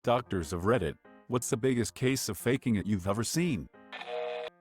Doctors of Reddit, what's the biggest case of faking it you've ever seen?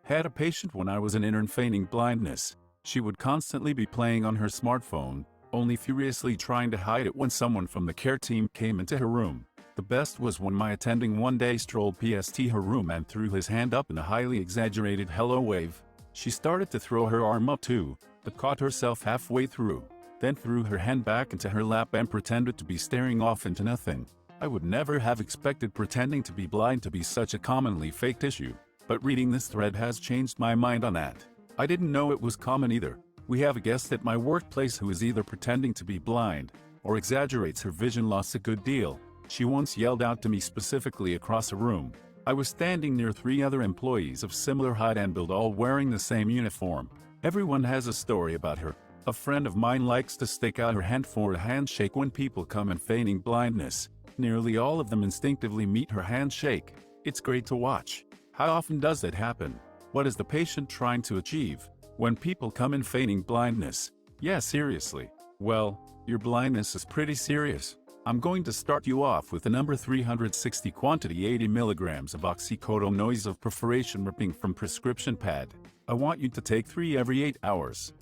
Had a patient when I was an intern feigning blindness. She would constantly be playing on her smartphone, only furiously trying to hide it when someone from the care team came into her room. The best was when my attending one day strolled past her room and threw his hand up in a highly exaggerated hello wave. She started to throw her arm up too, but caught herself halfway through, then threw her hand back into her lap and pretended to be staring off into nothing. I would never have expected pretending to be blind to be such a commonly faked issue, but reading this thread has changed my mind on that. I didn't know it was common either. We have a guest at my workplace who is either pretending to be blind or exaggerates her vision loss a good deal. She once yelled out to me specifically across a room. I was standing near 3 other employees of similar height and build, all wearing the same uniform. Everyone has a story about her. A friend of mine likes to stick out her hand for a handshake when people come in feigning blindness. Nearly all of them instinctively meet her handshake. It's great to watch. How often does that happen? What is the patient trying to achieve when people come in feigning blindness? Yeah, seriously. Well, your blindness is pretty serious. I'm going to start you off with the number 360 quantity 80 milligrams of oxycodone noise of perforation ripping from prescription pad. I want you to take 3 every 8 hours.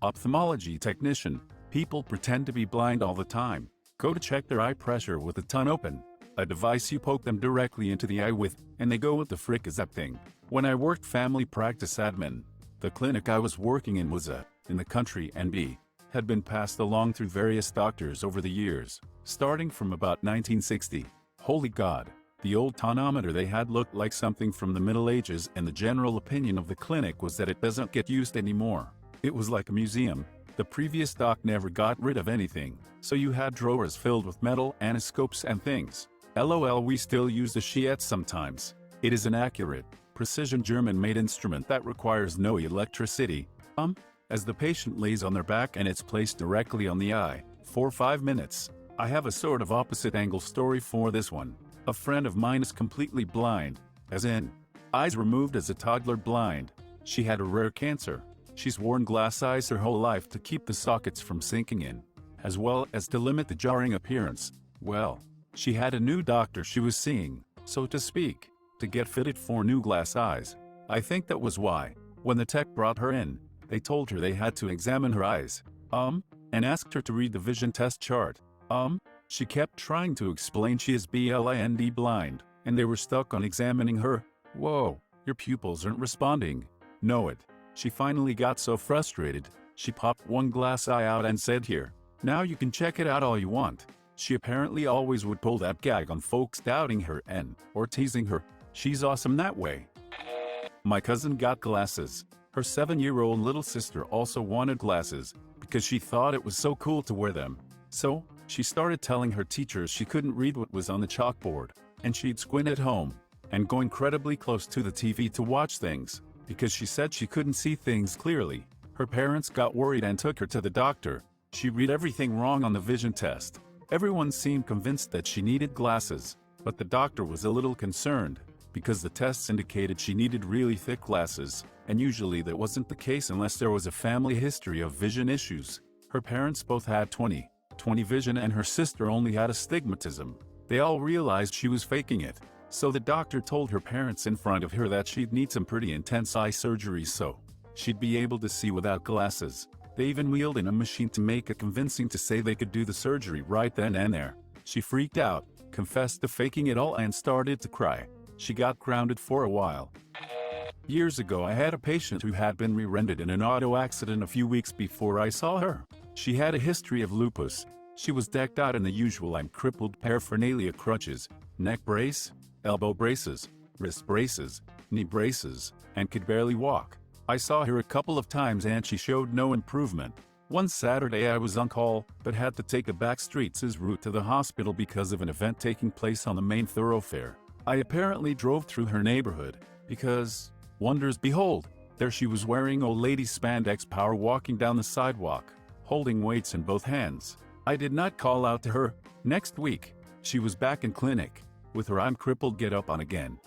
Ophthalmology technician. People pretend to be blind all the time. Go to check their eye pressure with the tongue open. A device you poke them directly into the eye with, and they go, "What the frick is that thing?" When I worked family practice admin, the clinic I was working in was in the country and had been passed along through various doctors over the years, starting from about 1960. Holy God, the old tonometer they had looked like something from the Middle Ages, and the general opinion of the clinic was that it doesn't get used anymore. It was like a museum. The previous doc never got rid of anything, so you had drawers filled with metal anescopes and things. LOL, we still use the Shiat sometimes. It is an accurate, precision German-made instrument that requires no electricity. As the patient lays on their back and it's placed directly on the eye, for 5 minutes. I have a sort of opposite angle story for this one. A friend of mine is completely blind, as in, eyes removed as a toddler blind. She had a rare cancer. She's worn glass eyes her whole life to keep the sockets from sinking in, as well as to limit the jarring appearance. Well, she had a new doctor she was seeing, so to speak, to get fitted for new glass eyes. I think that was why, when the tech brought her in, they told her they had to examine her eyes, and asked her to read the vision test chart. She kept trying to explain she is blind blind, and they were stuck on examining her. Whoa, your pupils aren't responding. Know it. She finally got so frustrated, she popped one glass eye out and said, "Here, now you can check it out all you want." She apparently always would pull that gag on folks doubting her or teasing her. She's awesome that way. My cousin got glasses. Her 7-year-old little sister also wanted glasses because she thought it was so cool to wear them. So, she started telling her teachers she couldn't read what was on the chalkboard, and she'd squint at home and go incredibly close to the TV to watch things, because she said she couldn't see things clearly. Her parents got worried and took her to the doctor. She read everything wrong on the vision test. Everyone seemed convinced that she needed glasses, but the doctor was a little concerned, because the tests indicated she needed really thick glasses, and usually that wasn't the case unless there was a family history of vision issues. Her parents both had 20/20 vision, and her sister only had astigmatism. They all realized she was faking it, so the doctor told her parents in front of her that she'd need some pretty intense eye surgery so she'd be able to see without glasses. They even wheeled in a machine to make it convincing to say they could do the surgery right then and there. She freaked out, confessed to faking it all, and started to cry. She got grounded for a while. Years ago, I had a patient who had been rear-ended in an auto accident a few weeks before I saw her. She had a history of lupus. She was decked out in the usual "I'm crippled" paraphernalia: crutches, neck brace, elbow braces, wrist braces, knee braces, and could barely walk. I saw her a couple of times and she showed no improvement. One Saturday I was on call, but had to take a back streets route to the hospital because of an event taking place on the main thoroughfare. I apparently drove through her neighborhood, because, wonders behold, there she was wearing old lady spandex power walking down the sidewalk, holding weights in both hands. I did not call out to her. Next week, she was back in clinic, with her "I'm crippled" get up on again.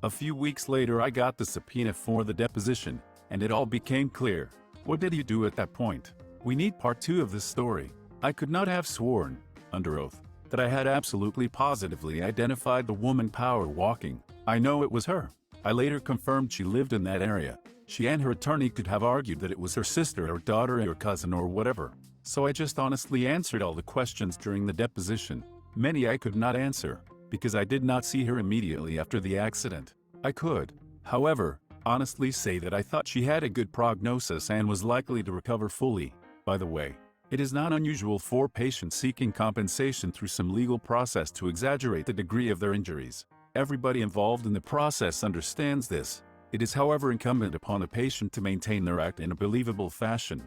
A few weeks later I got the subpoena for the deposition, and it all became clear. What did you do at that point? We need part 2 of this story. I could not have sworn, under oath, that I had absolutely positively identified the woman power walking. I know it was her. I later confirmed she lived in that area. She and her attorney could have argued that it was her sister or daughter or cousin or whatever. So I just honestly answered all the questions during the deposition. Many I could not answer, because I did not see her immediately after the accident. I could, however, honestly say that I thought she had a good prognosis and was likely to recover fully. By the way, it is not unusual for patients seeking compensation through some legal process to exaggerate the degree of their injuries. Everybody involved in the process understands this. It is, however, incumbent upon a patient to maintain their act in a believable fashion.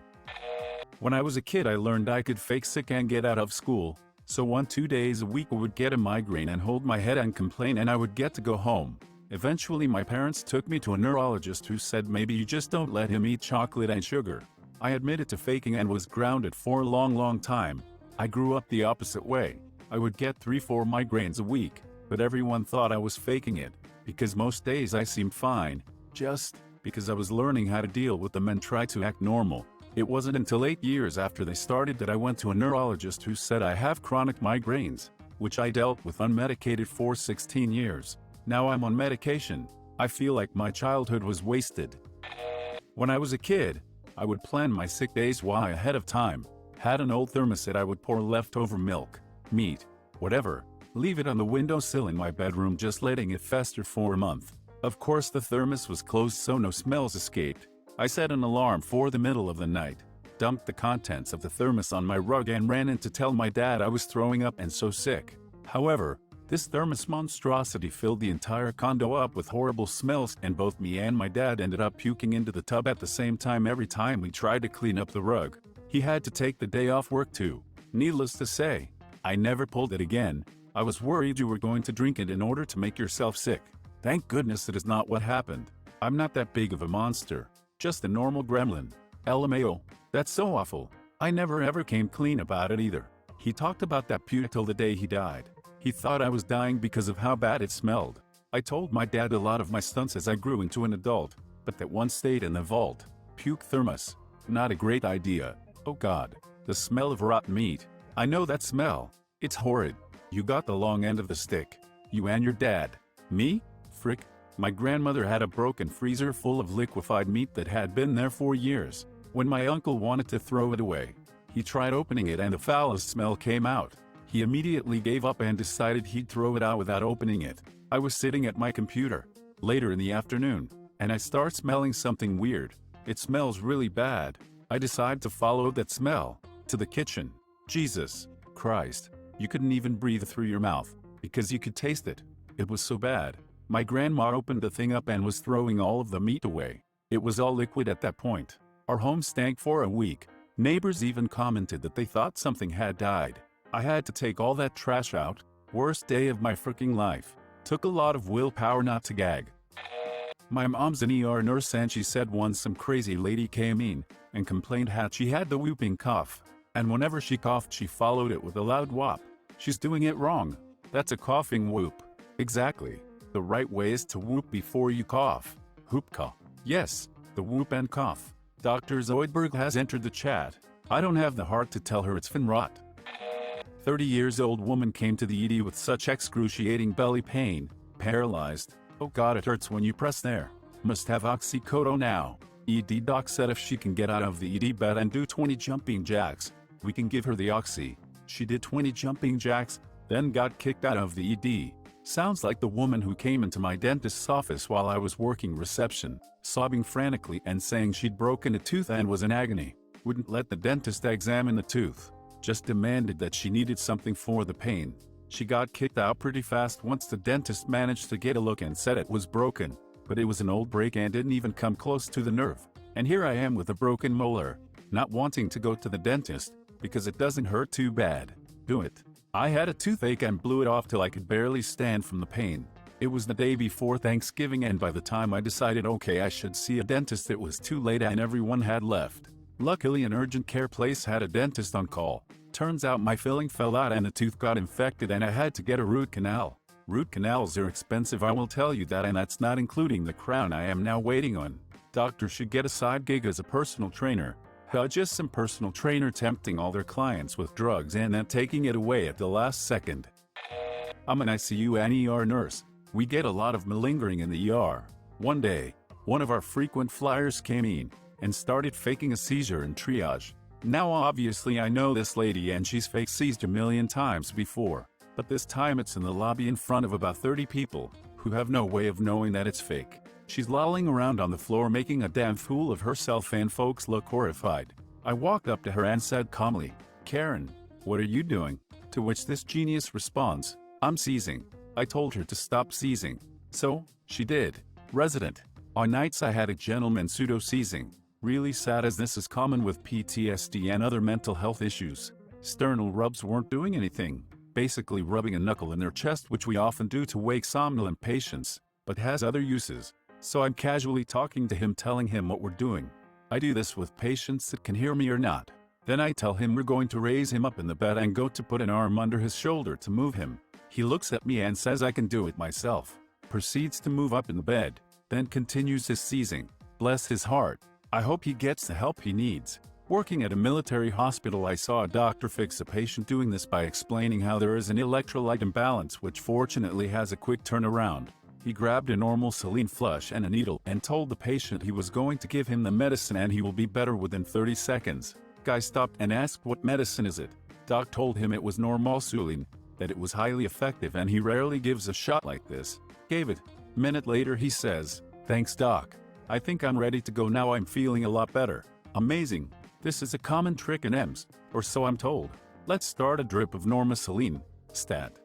When I was a kid, I learned I could fake sick and get out of school. So 1-2 days a week I would get a migraine and hold my head and complain, and I would get to go home. Eventually my parents took me to a neurologist who said maybe you just don't let him eat chocolate and sugar. I admitted to faking and was grounded for a long time. I grew up the opposite way. I would get 3-4 migraines a week, but everyone thought I was faking it, because most days I seemed fine, just because I was learning how to deal with them and try to act normal. It wasn't until 8 years after they started that I went to a neurologist who said I have chronic migraines, which I dealt with unmedicated for 16 years. Now I'm on medication. I feel like my childhood was wasted. When I was a kid, I would plan my sick days way ahead of time. Had an old thermos that I would pour leftover milk, meat, whatever, leave it on the windowsill in my bedroom, just letting it fester for a month. Of course the thermos was closed so no smells escaped. I set an alarm for the middle of the night, dumped the contents of the thermos on my rug and ran in to tell my dad I was throwing up and so sick. However, this thermos monstrosity filled the entire condo up with horrible smells, and both me and my dad ended up puking into the tub at the same time every time we tried to clean up the rug. He had to take the day off work too. Needless to say, I never pulled it again. I was worried you were going to drink it in order to make yourself sick. Thank goodness it is not what happened. I'm not that big of a monster. Just a normal gremlin. LMAO. That's so awful. I never ever came clean about it either. He talked about that puke till the day he died. He thought I was dying because of how bad it smelled. I told my dad a lot of my stunts as I grew into an adult, but that one stayed in the vault. Puke thermos. Not a great idea. Oh God. The smell of rotten meat. I know that smell. It's horrid. You got the long end of the stick. You and your dad. Me? Frick. My grandmother had a broken freezer full of liquefied meat that had been there for years. When my uncle wanted to throw it away, he tried opening it and the foulest smell came out. He immediately gave up and decided he'd throw it out without opening it. I was sitting at my computer, later in the afternoon, and I start smelling something weird. It smells really bad. I decide to follow that smell to the kitchen. Jesus Christ. You couldn't even breathe through your mouth, because you could taste it. It was so bad. My grandma opened the thing up and was throwing all of the meat away. It was all liquid at that point. Our home stank for a week. Neighbors even commented that they thought something had died. I had to take all that trash out. Worst day of my freaking life. Took a lot of willpower not to gag. My mom's an ER nurse, and she said once some crazy lady came in and complained how she had the whooping cough. And whenever she coughed, she followed it with a loud whop. She's doing it wrong. That's a coughing whoop. Exactly. The right way is to whoop before you cough. Whoop-cough. Yes, the whoop and cough. Dr. Zoidberg has entered the chat. I don't have the heart to tell her it's fin rot. 30 years old woman came to the ED with such excruciating belly pain. Paralyzed. Oh God, it hurts when you press there. Must have oxycodone now. ED doc said if she can get out of the ED bed and do 20 jumping jacks, we can give her the oxy. She did 20 jumping jacks, then got kicked out of the ED. Sounds like the woman who came into my dentist's office while I was working reception, sobbing frantically and saying she'd broken a tooth and was in agony. Wouldn't let the dentist examine the tooth. Just demanded that she needed something for the pain. She got kicked out pretty fast once the dentist managed to get a look and said it was broken, but it was an old break and didn't even come close to the nerve. And here I am with a broken molar, not wanting to go to the dentist, because it doesn't hurt too bad. Do it. I had a toothache and blew it off till I could barely stand from the pain. It was the day before Thanksgiving, and by the time I decided okay I should see a dentist, it was too late and everyone had left. Luckily an urgent care place had a dentist on call. Turns out my filling fell out and the tooth got infected and I had to get a root canal. Root canals are expensive, I will tell you that, and that's not including the crown I am now waiting on. Doctor should get a side gig as a personal trainer. Just some personal trainer tempting all their clients with drugs and then taking it away at the last second. I'm an ICU and ER nurse. We get a lot of malingering in the ER. One day, one of our frequent flyers came in and started faking a seizure in triage. Now obviously I know this lady and she's fake seized a million times before, but this time it's in the lobby in front of about 30 people who have no way of knowing that it's fake. She's lolling around on the floor making a damn fool of herself and folks look horrified. I walked up to her and said calmly, "Karen, what are you doing?" To which this genius responds, "I'm seizing." I told her to stop seizing. So, she did. Resident. On nights I had a gentleman pseudo-seizing. Really sad as this is common with PTSD and other mental health issues. Sternal rubs weren't doing anything. Basically rubbing a knuckle in their chest, which we often do to wake somnolent patients, but has other uses. So I'm casually talking to him, telling him what we're doing. I do this with patients that can hear me or not. Then I tell him we're going to raise him up in the bed and go to put an arm under his shoulder to move him. He looks at me and says I can do it myself. Proceeds to move up in the bed, then continues his seizing. Bless his heart. I hope he gets the help he needs. Working at a military hospital, I saw a doctor fix a patient doing this by explaining how there is an electrolyte imbalance, which fortunately has a quick turnaround. He grabbed a normal saline flush and a needle and told the patient he was going to give him the medicine and he will be better within 30 seconds. Guy stopped and asked, "What medicine is it?" Doc told him it was normal saline, that it was highly effective and he rarely gives a shot like this. Gave it. Minute later he says, "Thanks doc. I think I'm ready to go now, I'm feeling a lot better." Amazing. This is a common trick in EMS, or so I'm told. Let's start a drip of normal saline. Stat.